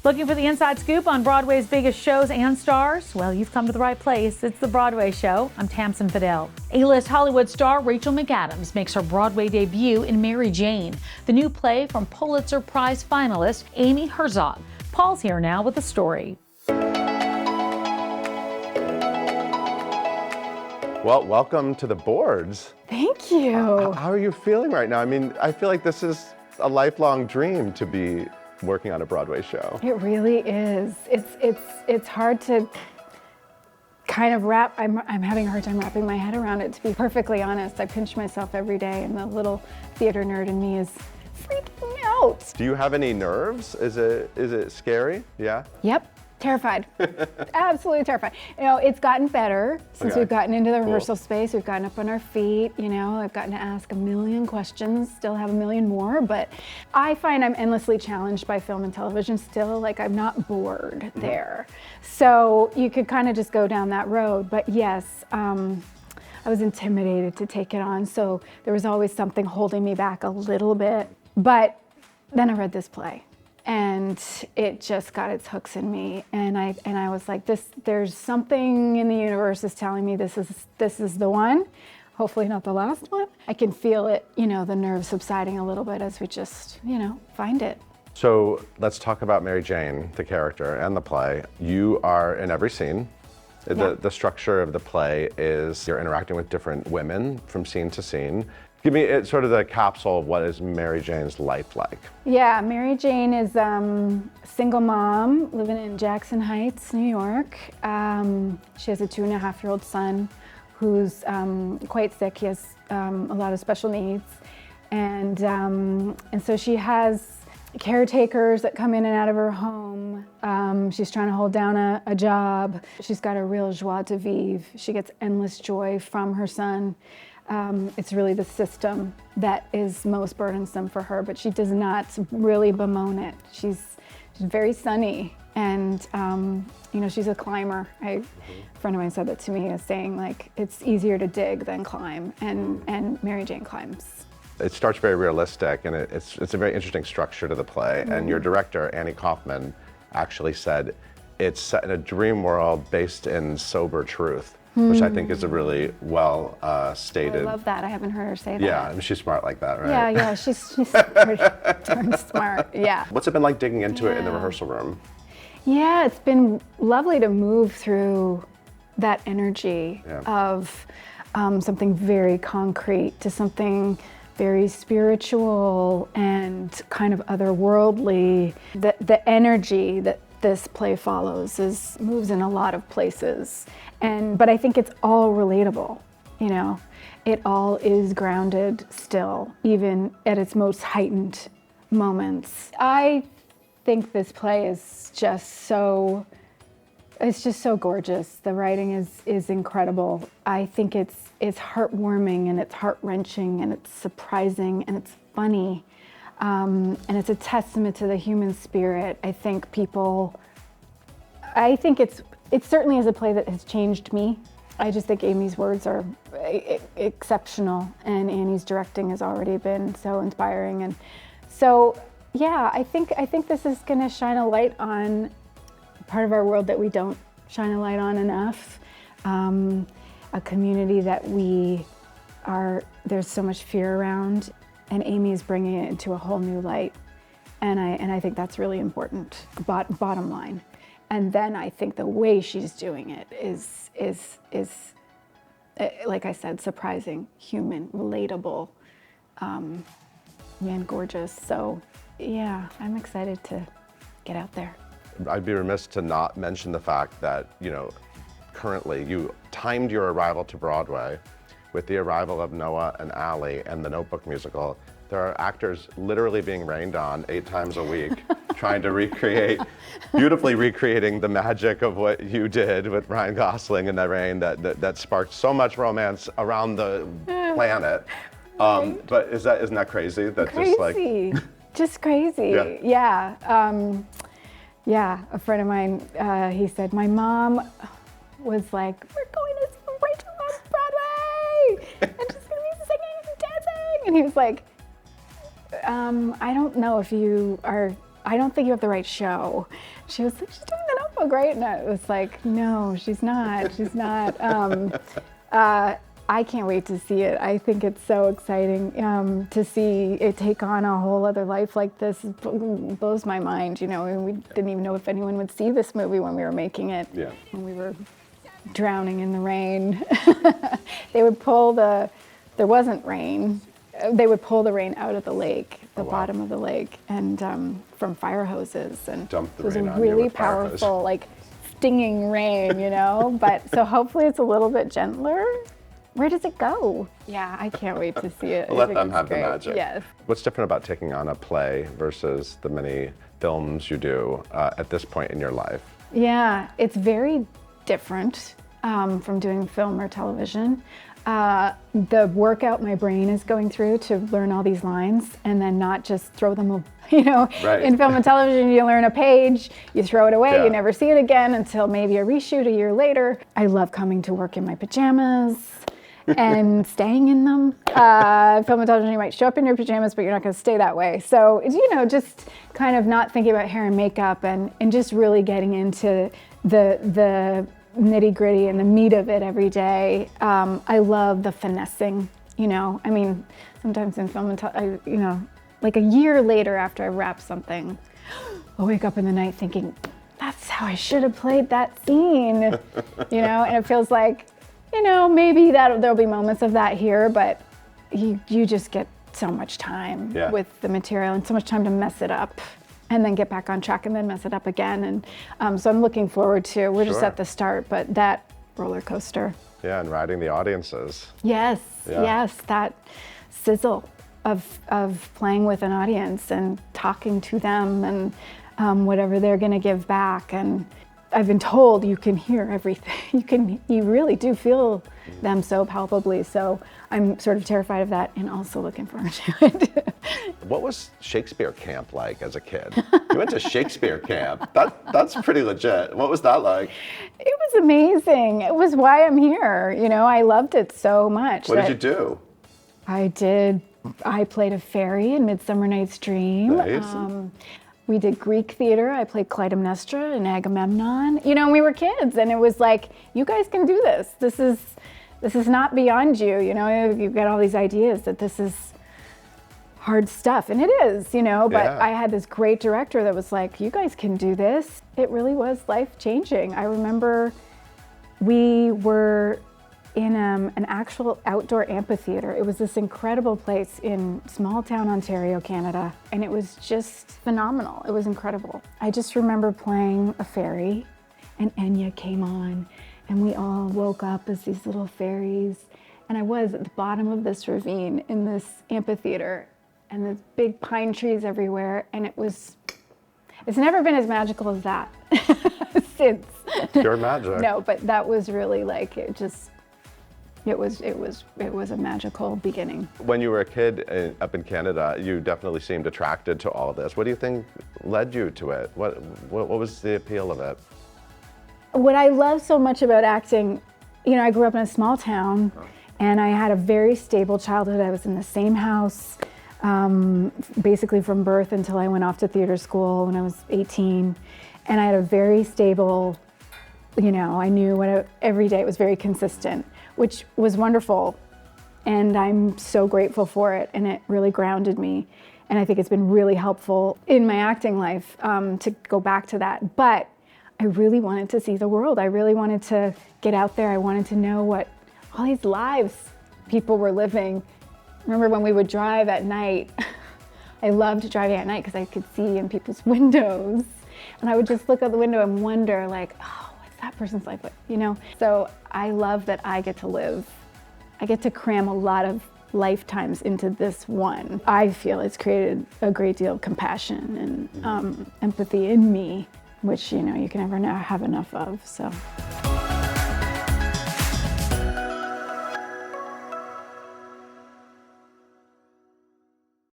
Looking for the inside scoop on Broadway's biggest shows and stars? Well, you've come to the right place. It's The Broadway Show. I'm TAMSEN FADAL. A-list Hollywood star Rachel McAdams makes her Broadway debut in Mary Jane, the new play from Pulitzer Prize finalist Amy Herzog. Paul's here now with the story. Well, welcome to the boards. Thank you. How are you feeling right now? I mean, I feel like this is a lifelong dream to be working on a Broadway show. It really is. It's hard to kind of wrap. I'm having a hard time wrapping my head around it, to be perfectly honest. I pinch myself every day, and the little theater nerd in me is freaking out. Do you have any nerves? Is it scary? Yeah. Yep. Terrified. Absolutely terrified. You know, it's gotten better since we've gotten into the rehearsal space. We've gotten up on our feet, you know, I've gotten to ask a million questions, still have a million more, but I find I'm endlessly challenged by film and television still. Like, I'm not bored there. So you could kind of just go down that road. But yes, I was intimidated to take it on. So there was always something holding me back a little bit. But then I read this play, and it just got its hooks in me, and I was like, there's something in the universe that's telling me this is the one. Hopefully not the last one. I can feel it, you know, the nerves subsiding a little bit as we just, you know, find it. So let's talk about Mary Jane, the character, and the play. You are in every scene. Yeah. The structure of the play is you're interacting with different women from scene to scene. Give me sort of the capsule of what is Mary Jane's life like. Yeah, Mary Jane is a single mom living in Jackson Heights, New York. She has a 2.5-year-old son who's quite sick. He has a lot of special needs. And so she has caretakers that come in and out of her home. She's trying to hold down a job. She's got a real joie de vivre. She gets endless joy from her son. It's really the system that is most burdensome for her, but she does not really bemoan it. She's very sunny, and you know, she's a climber. A friend of mine said that to me, as saying, like, it's easier to dig than climb, and Mary Jane climbs. It starts very realistic, and it's a very interesting structure to the play. And your director, Annie Kaufman, actually said it's set in a dream world based in sober truth, which I think is a really well stated. I love that. I haven't heard her say that. Yeah, I mean, she's smart like that, right? Yeah, she's pretty darn smart. Yeah. What's it been like digging into it in the rehearsal room? Yeah, it's been lovely to move through that energy of something very concrete to something very spiritual and kind of otherworldly. The energy that this play follows moves in a lot of places, but I think it's all relatable. You know, it all is grounded still, even at its most heightened moments. I think this play is just so gorgeous. The writing is incredible. I think it's heartwarming, and it's heart-wrenching, and it's surprising, and it's funny. And it's a testament to the human spirit. I think it certainly is a play that has changed me. I just think Amy's words are exceptional, and Annie's directing has already been so inspiring. And so, yeah, I think this is gonna shine a light on part of our world that we don't shine a light on enough. A community that there's so much fear around, and Amy's bringing it into a whole new light, and I think that's really important. Bottom line, and then I think the way she's doing it is like I said, surprising, human, relatable, and gorgeous. So yeah, I'm excited to get out there. I'd be remiss to not mention the fact that, you know, currently you timed your arrival to Broadway with the arrival of Noah and Allie and the Notebook musical. There are actors literally being rained on 8 times a week, trying to beautifully recreating the magic of what you did with Ryan Gosling in the rain that sparked so much romance around the planet. But isn't that crazy? Crazy, just crazy. Yeah. Yeah, a friend of mine, he said, my mom was like, we're going to see Rachel on Broadway, and she's gonna be singing and dancing. And he was like, I don't know if you are I don't think you have the right show. She was like, she's doing the Notebook, right? And I was like, no, she's not. She's not. I can't wait to see it. I think it's so exciting to see it take on a whole other life like this. It blows my mind, you know, and we didn't even know if anyone would see this movie when we were making it. Yeah. When we were drowning in the rain. They would pull there wasn't rain. They would pull the rain out of the lake, the bottom of the lake, and from fire hoses. And dump the it was rain a on you really with fire hose. powerful, like stinging rain, you know? But so hopefully it's a little bit gentler. Where does it go? Yeah, I can't wait to see it. We'll let them have the magic. Yes. What's different about taking on a play versus the many films you do at this point in your life? Yeah, it's very different from doing film or television. The workout my brain is going through to learn all these lines and then not just throw them, you know, Right. In film and television, you learn a page, you throw it away, Yeah. you never see it again until maybe a reshoot a year later. I love coming to work in my pajamas and staying in them. Film and television, you might show up in your pajamas, but you're not going to stay that way. So, you know, just kind of not thinking about hair and makeup and just really getting into the nitty gritty and the meat of it every day. I love the finessing, you know. I mean, sometimes in film and you know, like a year later after I wrap something, I'll wake up in the night thinking, that's how I should have played that scene, you know, and it feels like, you know, maybe there'll be moments of that here, but you just get so much time with the material and so much time to mess it up and then get back on track and then mess it up again. And so I'm looking forward to, we're just at the start, but that roller coaster. Yeah, and riding the audiences. Yes, yes, that sizzle of playing with an audience and talking to them and whatever they're gonna give back. And I've been told you can hear everything. You really do feel them so palpably. So I'm sort of terrified of that and also looking forward to it. What was Shakespeare camp like as a kid? You went to Shakespeare camp. That's pretty legit. What was that like? It was amazing. It was why I'm here. You know, I loved it so much. What did you do? I played a fairy in Midsummer Night's Dream. Nice. We did Greek theater. I played Clytemnestra and Agamemnon. You know, and we were kids, and it was like, you guys can do this. This is not beyond you. You know, you get all these ideas that this is hard stuff, and it is. You know, but I had this great director that was like, you guys can do this. It really was life-changing. I remember we were in an actual outdoor amphitheater. It was this incredible place in small town Ontario, Canada, and it was just phenomenal. It was incredible. I just remember playing a fairy, and Enya came on, and we all woke up as these little fairies, and I was at the bottom of this ravine in this amphitheater, and there's big pine trees everywhere, and it's never been as magical as that since. Pure magic. No, but that was really like, it was a magical beginning. When you were a kid up in Canada, you definitely seemed attracted to all of this. What do you think led you to it? What was the appeal of it? What I love so much about acting, you know, I grew up in a small town and I had a very stable childhood. I was in the same house basically from birth until I went off to theater school when I was 18. And I had a very stable, you know, I knew every day it was very consistent, which was wonderful. And I'm so grateful for it. And it really grounded me. And I think it's been really helpful in my acting life to go back to that. But I really wanted to see the world. I really wanted to get out there. I wanted to know what all these lives people were living. Remember when we would drive at night? I loved driving at night because I could see in people's windows. And I would just look out the window and wonder, like, oh, what's that person's life like? You know? So I love that I get to live. I get to cram a lot of lifetimes into this one. I feel it's created a great deal of compassion and empathy in me, which, you know, you can never have enough of. So.